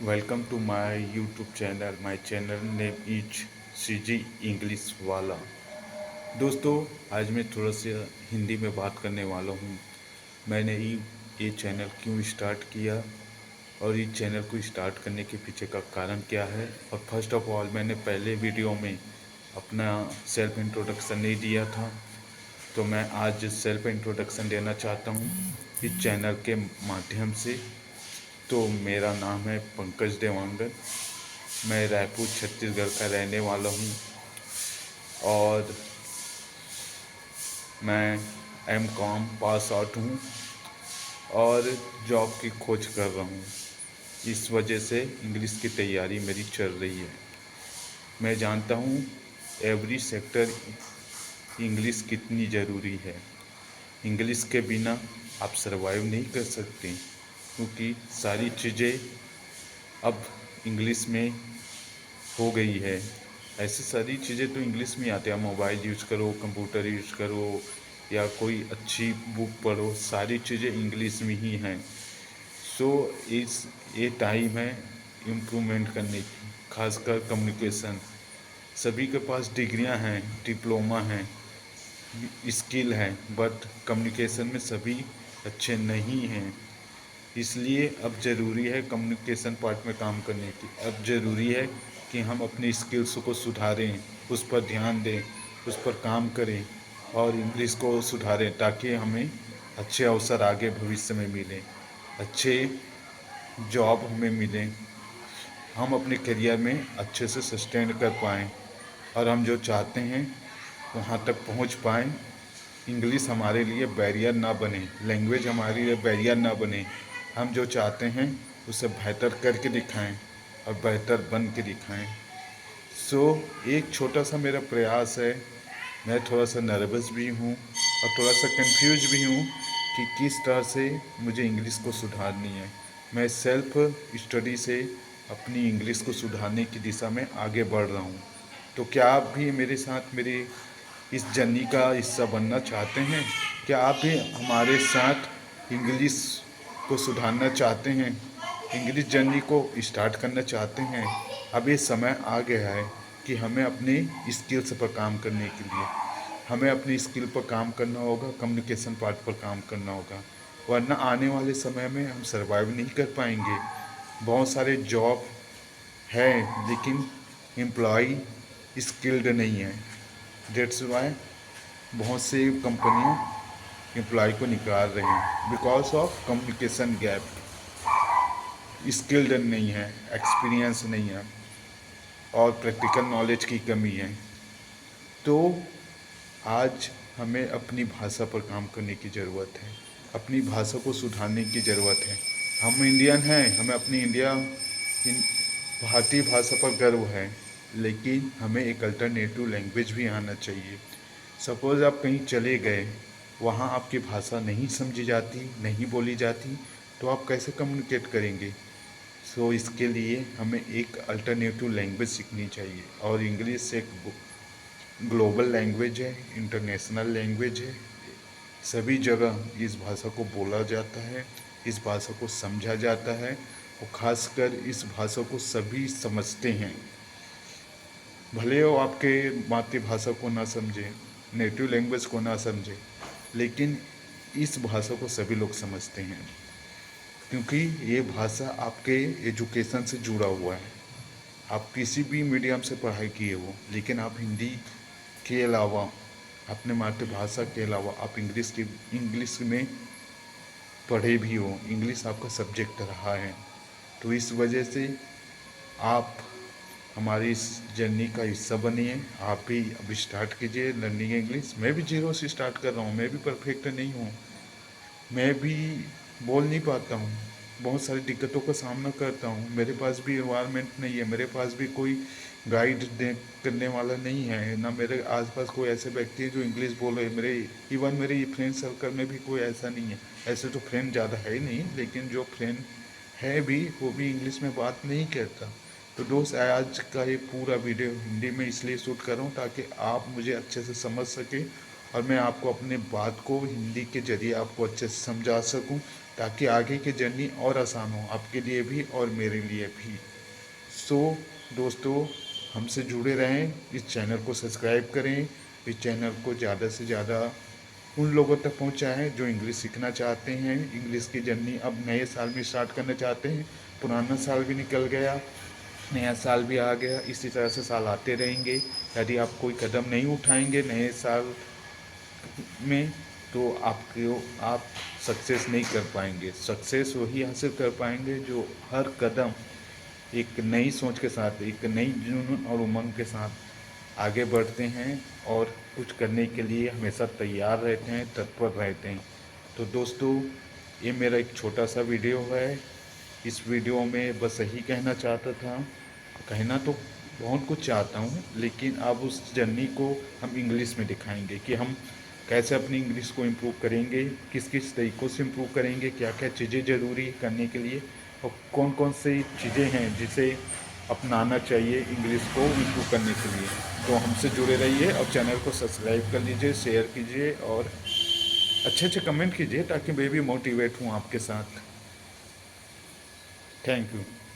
Welcome to my YouTube channel. My channel name is CG English वाला। दोस्तों, आज मैं थोड़ा सा हिंदी में बात करने वाला हूँ। मैंने ये चैनल क्यों स्टार्ट किया और इस चैनल को स्टार्ट करने के पीछे का कारण क्या है। और फर्स्ट ऑफ ऑल, मैंने पहले वीडियो में अपना सेल्फ इंट्रोडक्शन नहीं दिया था, तो मैं आज सेल्फ इंट्रोडक्शन देना चाहता हूँ इस चैनल के माध्यम से। तो मेरा नाम है पंकज देवांगन। मैं रायपुर छत्तीसगढ़ का रहने वाला हूँ और मैं M.Com पास आउट हूँ और जॉब की खोज कर रहा हूँ। इस वजह से इंग्लिश की तैयारी मेरी चल रही है। मैं जानता हूँ एवरी सेक्टर इंग्लिश कितनी ज़रूरी है। इंग्लिश के बिना आप सरवाइव नहीं कर सकते, क्योंकि सारी चीज़ें अब इंग्लिश में हो गई है। ऐसी सारी चीज़ें तो इंग्लिश में आती है। मोबाइल यूज करो, कंप्यूटर यूज करो या कोई अच्छी बुक पढ़ो, सारी चीज़ें इंग्लिश में ही हैं। सो ये टाइम है इम्प्रूवमेंट करने की, खासकर कम्युनिकेशन। सभी के पास डिग्रियां हैं, डिप्लोमा हैं, स्किल है, बट कम्युनिकेशन में सभी अच्छे नहीं हैं। इसलिए अब ज़रूरी है कम्युनिकेशन पार्ट में काम करने की। अब ज़रूरी है कि हम अपनी स्किल्स को सुधारें, उस पर ध्यान दें, उस पर काम करें और इंग्लिश को सुधारें, ताकि हमें अच्छे अवसर आगे भविष्य में मिलें, अच्छे जॉब हमें मिलें, हम अपने करियर में अच्छे से सस्टेन कर पाएँ और हम जो चाहते हैं वहाँ तक पहुँच पाएँ। इंग्लिश हमारे लिए बैरियर ना बने, लैंग्वेज हमारे लिए बैरियर ना बने। हम जो चाहते हैं उसे बेहतर करके दिखाएं और बेहतर बन के दिखाएं। सो एक छोटा सा मेरा प्रयास है। मैं थोड़ा सा नर्वस भी हूँ और थोड़ा सा कंफ्यूज भी हूँ कि किस तरह से मुझे इंग्लिश को सुधारनी है। मैं सेल्फ स्टडी से अपनी इंग्लिश को सुधारने की दिशा में आगे बढ़ रहा हूँ। तो क्या आप भी मेरे साथ मेरे इस जर्नी का हिस्सा बनना चाहते हैं? क्या आप भी हमारे साथ इंग्लिश को सुधारना चाहते हैं, इंग्लिश जर्नी को स्टार्ट करना चाहते हैं? अब ये समय आ गया है कि हमें अपनी स्किल्स पर काम करने के लिए हमें अपनी स्किल पर काम करना होगा, कम्युनिकेशन पार्ट पर काम करना होगा, वरना आने वाले समय में हम सरवाइव नहीं कर पाएंगे। बहुत सारे जॉब हैं लेकिन एम्प्लॉय स्किल्ड नहीं है। डेट्स वाई बहुत से कंपनियां एम्प्लॉय को निकाल रही हैं because of communication gap. Skilled नहीं है, एक्सपीरियंस नहीं है और प्रैक्टिकल नॉलेज की कमी है। तो आज हमें अपनी भाषा पर काम करने की ज़रूरत है, अपनी भाषा को सुधारने की ज़रूरत है। हम इंडियन हैं, हमें अपनी भारतीय भाषा पर गर्व है, लेकिन हमें एक अल्टरनेटिव लैंग्वेज भी आना चाहिए। सपोज़ आप कहीं चले गए, वहाँ आपकी भाषा नहीं समझी जाती, नहीं बोली जाती, तो आप कैसे कम्युनिकेट करेंगे? सो इसके लिए हमें एक अल्टरनेटिव लैंग्वेज सीखनी चाहिए और इंग्लिश एक ग्लोबल लैंग्वेज है, इंटरनेशनल लैंग्वेज है। सभी जगह इस भाषा को बोला जाता है, इस भाषा को समझा जाता है और ख़ासकर इस भाषा को सभी समझते हैं। भले वो आपके मातृभाषा को ना समझें, नेटिव लैंग्वेज को ना समझें, लेकिन इस भाषा को सभी लोग समझते हैं, क्योंकि ये भाषा आपके एजुकेशन से जुड़ा हुआ है। आप किसी भी मीडियम से पढ़ाई किए हो, लेकिन आप हिंदी के अलावा, अपने मातृभाषा के अलावा आप इंग्लिश में पढ़े भी हो, इंग्लिश आपका सब्जेक्ट रहा है। तो इस वजह से आप हमारी इस जर्नी का हिस्सा बनिए। आप भी अब स्टार्ट कीजिए लर्निंग इंग्लिश। मैं भी जीरो से स्टार्ट कर रहा हूँ, मैं भी परफेक्ट नहीं हूँ, मैं भी बोल नहीं पाता हूँ, बहुत सारी दिक्कतों का सामना करता हूँ। मेरे पास भी इन्वायरमेंट नहीं है, मेरे पास भी कोई गाइड दे करने वाला नहीं है, ना मेरे आसपास कोई ऐसे व्यक्ति है जो इंग्लिश बोल रहे। मेरे फ्रेंड सर्कल में भी कोई ऐसा नहीं है। ऐसे तो फ्रेंड ज़्यादा है ही नहीं, लेकिन जो फ्रेंड है भी वो भी इंग्लिश में बात नहीं करता। तो दोस्त, आज का ये पूरा वीडियो हिंदी में इसलिए शूट कर रहा हूँ ताकि आप मुझे अच्छे से समझ सकें और मैं आपको अपने बात को हिंदी के ज़रिए आपको अच्छे से समझा सकूं, ताकि आगे की जर्नी और आसान हो आपके लिए भी और मेरे लिए भी। सो दोस्तों, हमसे जुड़े रहें, इस चैनल को सब्सक्राइब करें, इस चैनल को ज़्यादा से ज़्यादा उन लोगों तक पहुंचाएं जो इंग्लिश सीखना चाहते हैं, इंग्लिश की जर्नी अब नए साल में स्टार्ट करना चाहते हैं। पुराना साल भी निकल गया, नया साल भी आ गया, इसी तरह से साल आते रहेंगे। यदि आप कोई कदम नहीं उठाएंगे नए साल में, तो आप सक्सेस नहीं कर पाएंगे। सक्सेस वही हासिल कर पाएंगे जो हर कदम एक नई सोच के साथ, एक नई जुनून और उमंग के साथ आगे बढ़ते हैं और कुछ करने के लिए हमेशा तैयार रहते हैं, तत्पर रहते हैं। तो दोस्तों, ये मेरा एक छोटा सा वीडियो है। इस वीडियो में बस यही कहना चाहता था। कहना तो बहुत कुछ चाहता हूँ, लेकिन अब उस जर्नी को हम इंग्लिश में दिखाएंगे कि हम कैसे अपनी इंग्लिश को इम्प्रूव करेंगे, किस किस तरीक़ों से इम्प्रूव करेंगे, क्या क्या चीज़ें ज़रूरी करने के लिए और कौन कौन सी चीज़ें हैं जिसे अपनाना चाहिए इंग्लिश को इम्प्रूव करने के लिए। तो हमसे जुड़े रहिए और चैनल को सब्सक्राइब कर लीजिए, शेयर कीजिए और अच्छे अच्छे कमेंट कीजिए ताकि मैं भी मोटिवेट हूँ आपके साथ। Thank you.